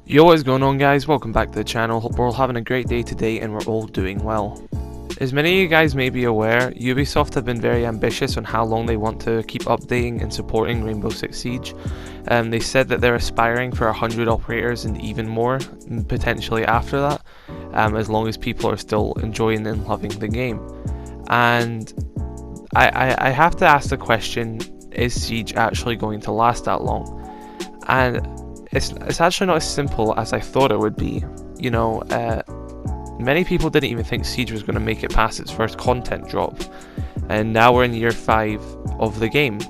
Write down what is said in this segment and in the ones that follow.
Yo, what is going on, guys? Welcome back to the channel. Hope we're all having a great day today and we're all doing well. As many of you guys may be aware, Ubisoft have been very ambitious on how long they want to keep updating and supporting Rainbow Six Siege. They said that they're aspiring for 100 operators and even more, potentially after that, as long as people are still enjoying and loving the game. And I have to ask the question, is Siege actually going to last that long? And it's actually not as simple as I thought it would be. You know, many people didn't even think Siege was going to make it past its first content drop, and now we're in year 5 of the game.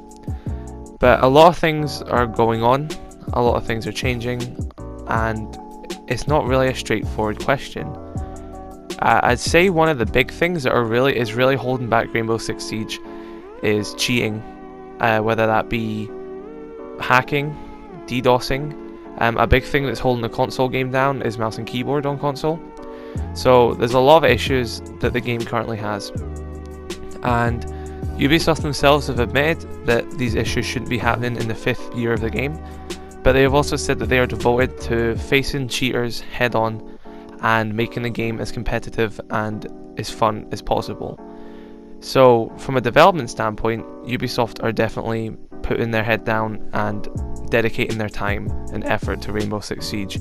But a lot of things are going on, a lot of things are changing, and it's not really a straightforward question. I'd say one of the big things that is really holding back Rainbow Six Siege is cheating, whether that be hacking, DDoSing. A big thing that's holding the console game down is mouse and keyboard on console. So there's a lot of issues that the game currently has, and Ubisoft themselves have admitted that these issues shouldn't be happening in the 5th year of the game, but they have also said that they are devoted to facing cheaters head on and making the game as competitive and as fun as possible. So from a development standpoint, Ubisoft are definitely putting their head down and dedicating their time and effort to Rainbow Six Siege.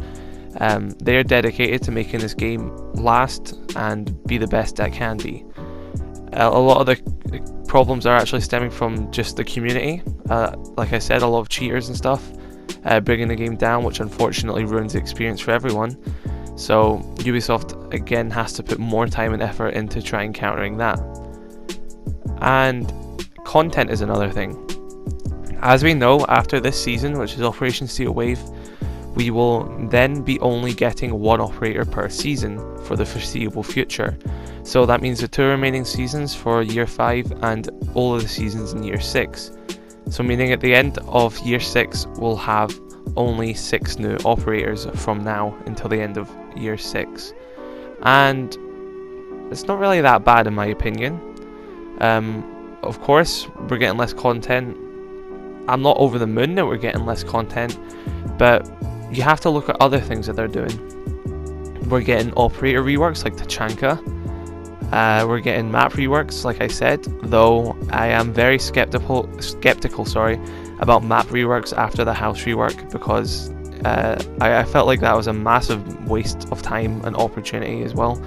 They are dedicated to making this game last and be the best that can be. A lot of the problems are actually stemming from just the community. Like I said, a lot of cheaters and stuff bringing the game down, which unfortunately ruins the experience for everyone. So Ubisoft again has to put more time and effort into trying countering that. And content is another thing. As we know, after this season, which is Operation Steel Wave, we will then be only getting one operator per season for the foreseeable future. So that means the 2 remaining seasons for year 5 and all of the seasons in year 6. So meaning at the end of year 6, we'll have only 6 new operators from now until the end of year 6. And it's not really that bad in my opinion. Of course, we're getting less content. I'm not over the moon that we're getting less content, but you have to look at other things that they're doing. We're getting operator reworks like Tachanka. We're getting map reworks, like I said, though I am very skeptical about map reworks after the house rework, because I felt like that was a massive waste of time and opportunity as well,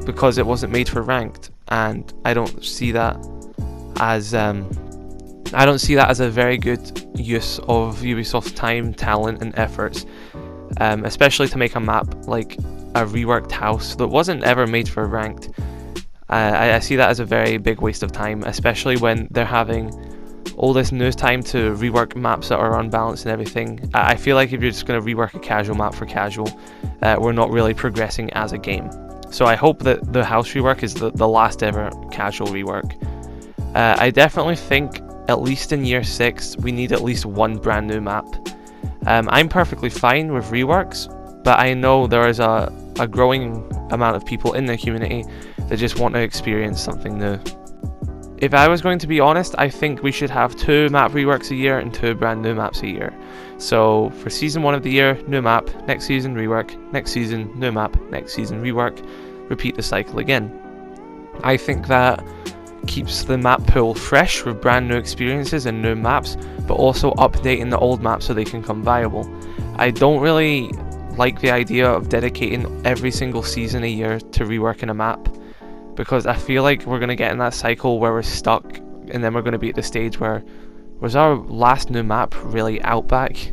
because it wasn't made for ranked, and I don't see that as a very good use of Ubisoft's time, talent and efforts, especially to make a map like a reworked house that wasn't ever made for ranked. I see that as a very big waste of time, especially when they're having all this new time to rework maps that are unbalanced and everything. I feel like if you're just going to rework a casual map for casual, we're not really progressing as a game. So I hope that the house rework is the last ever casual rework. I definitely think at least in year 6 we need at least one brand new map. I'm perfectly fine with reworks, but I know there is a growing amount of people in the community that just want to experience something new. If I was going to be honest, I think we should have 2 map reworks a year and 2 brand new maps a year. So for season 1 of the year, new map, next season rework, next season new map, next season rework, repeat the cycle again. I think that keeps the map pool fresh with brand new experiences and new maps, but also updating the old maps so they can come viable. I don't really like the idea of dedicating every single season a year to reworking a map, because I feel like we're going to get in that cycle where we're stuck, and then we're going to be at the stage where, was our last new map really Outback,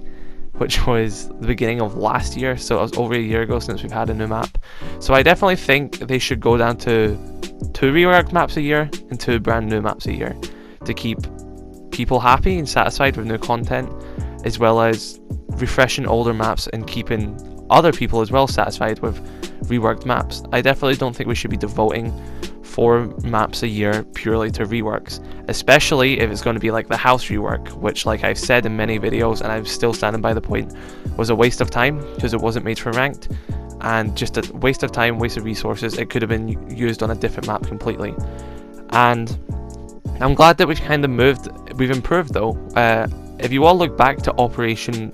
which was the beginning of last year, so it was over a year ago since we've had a new map. So I definitely think they should go down to 2 reworked maps a year and 2 brand new maps a year to keep people happy and satisfied with new content, as well as refreshing older maps and keeping other people as well satisfied with reworked maps. I definitely don't think we should be devoting 4 maps a year purely to reworks, especially if it's going to be like the house rework, which, like I've said in many videos and I'm still standing by the point, was a waste of time because it wasn't made for ranked, and just a waste of time, waste of resources. It could have been used on a different map completely. And I'm glad that we've improved though. If you all look back to Operation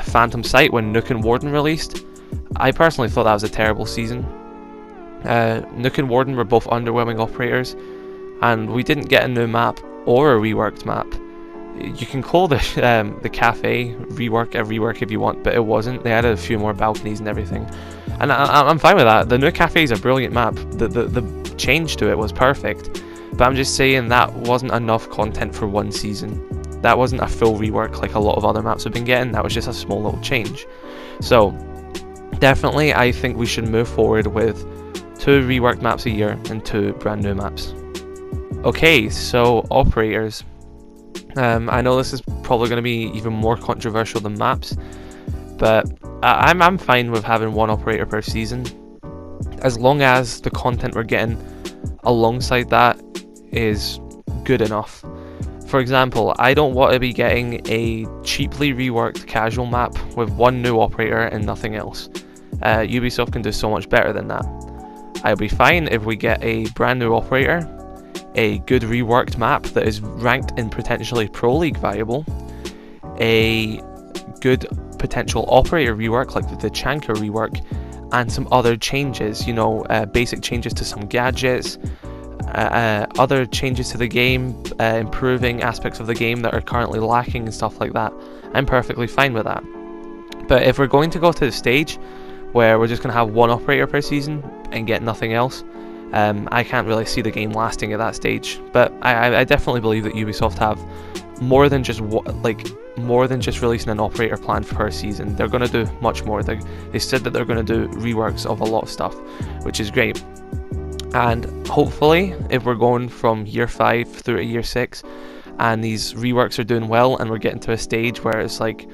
Phantom Sight when Nook and Warden released. I personally thought that was a terrible season. Nook and Warden were both underwhelming operators, and we didn't get a new map or a reworked map. You can call the cafe rework a rework if you want, but it wasn't. They added a few more balconies and everything, and I'm fine with that. The new cafe is a brilliant map. The change to it was perfect, but I'm just saying that wasn't enough content for one season. That wasn't a full rework like a lot of other maps have been getting. That was just a small little change. So definitely, I think we should move forward with 2 reworked maps a year and 2 brand new maps. Okay, so operators. I know this is probably going to be even more controversial than maps, but I'm fine with having 1 operator per season, as long as the content we're getting alongside that is good enough. For example, I don't want to be getting a cheaply reworked casual map with 1 new operator and nothing else. Ubisoft can do so much better than that. I'll be fine if we get a brand new operator, a good reworked map that is ranked in potentially Pro League viable, a good potential operator rework like the Chanka rework, and some other changes, basic changes to some gadgets, other changes to the game, improving aspects of the game that are currently lacking and stuff like that. I'm perfectly fine with that. But if we're going to go to the stage where we're just going to have 1 operator per season and get nothing else, I can't really see the game lasting at that stage. But I definitely believe that Ubisoft have more than just releasing an operator plan per season. They're going to do much more. They said that they're going to do reworks of a lot of stuff, which is great. And hopefully, if we're going from year 5 through to year 6, and these reworks are doing well, and we're getting to a stage where it's like,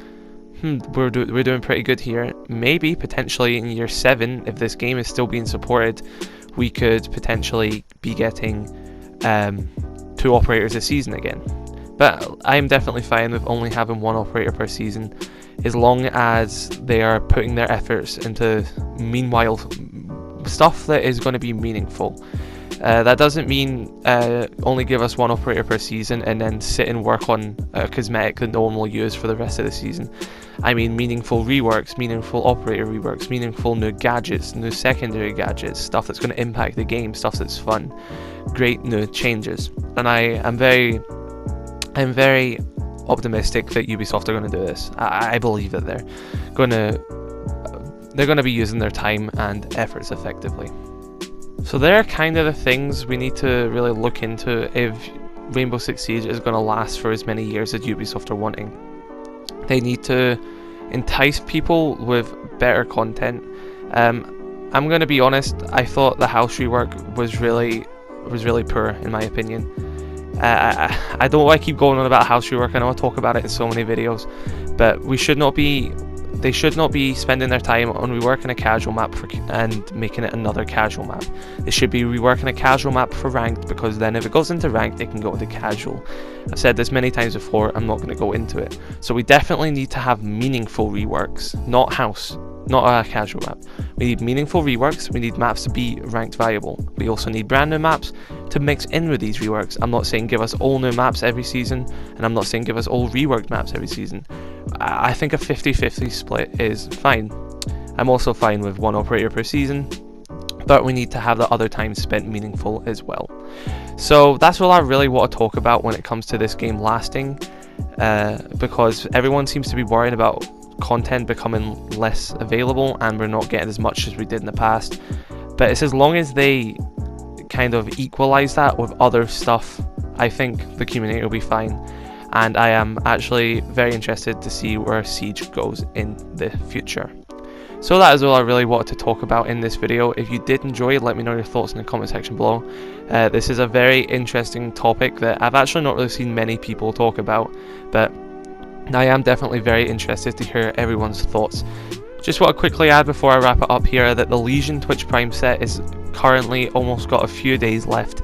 we're doing pretty good here. Maybe potentially in year 7, if this game is still being supported, we could potentially be getting 2 operators a season again. But I'm definitely fine with only having 1 operator per season, as long as they are putting their efforts into meanwhile stuff that is going to be meaningful. That doesn't mean only give us 1 operator per season and then sit and work on a cosmetic that no one will use for the rest of the season. I mean meaningful reworks, meaningful operator reworks, meaningful new gadgets, new secondary gadgets, stuff that's going to impact the game, stuff that's fun, great new changes. And I'm very optimistic that Ubisoft are going to do this. I believe that they're going to be using their time and efforts effectively. So there are kind of the things we need to really look into if Rainbow Six Siege is going to last for as many years as Ubisoft are wanting. They need to entice people with better content. I'm going to be honest, I thought the house rework was really poor in my opinion. I don't want to keep going on about house rework. I know I talk about it in so many videos, but they should not be spending their time on reworking a casual map and making it another casual map. They should be reworking a casual map for ranked, because then if it goes into ranked, it can go into casual. I've said this many times before, I'm not going to go into it. So we definitely need to have meaningful reworks, not house, not a casual map. We need meaningful reworks, we need maps to be ranked viable. We also need brand new maps to mix in with these reworks. I'm not saying give us all new maps every season, and I'm not saying give us all reworked maps every season. I think a 50-50 split is fine. I'm also fine with 1 operator per season, but we need to have the other time spent meaningful as well. So that's all I really want to talk about when it comes to this game lasting, because everyone seems to be worrying about content becoming less available and we're not getting as much as we did in the past. But it's as long as they kind of equalize that with other stuff, I think the community will be fine. And I am actually very interested to see where Siege goes in the future. So that is all I really wanted to talk about in this video. If you did enjoy it, let me know your thoughts in the comment section below. This is a very interesting topic that I've actually not really seen many people talk about, but I am definitely very interested to hear everyone's thoughts. Just want to quickly add before I wrap it up here that the Legion Twitch Prime set is currently almost got a few days left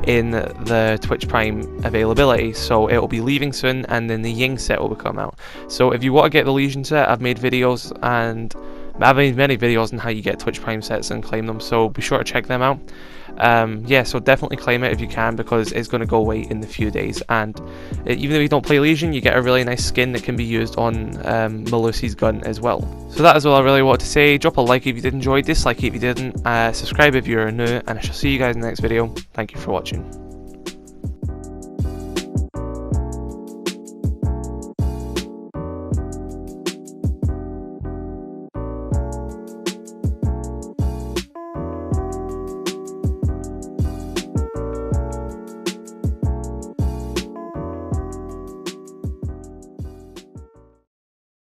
in the Twitch Prime availability, so it will be leaving soon, and then the Ying set will come out. So if you want to get the Legion set, I've made videos and I've made many videos on how you get Twitch Prime sets and claim them, so be sure to check them out. Yeah, so definitely claim it if you can, because it's going to go away in a few days, and even though you don't play Legion, you get a really nice skin that can be used on Melusi's gun as well. So that is all I really wanted to say. Drop a like if you did enjoy, dislike if you didn't, subscribe if you're new, and I shall see you guys in the next video. Thank you for watching.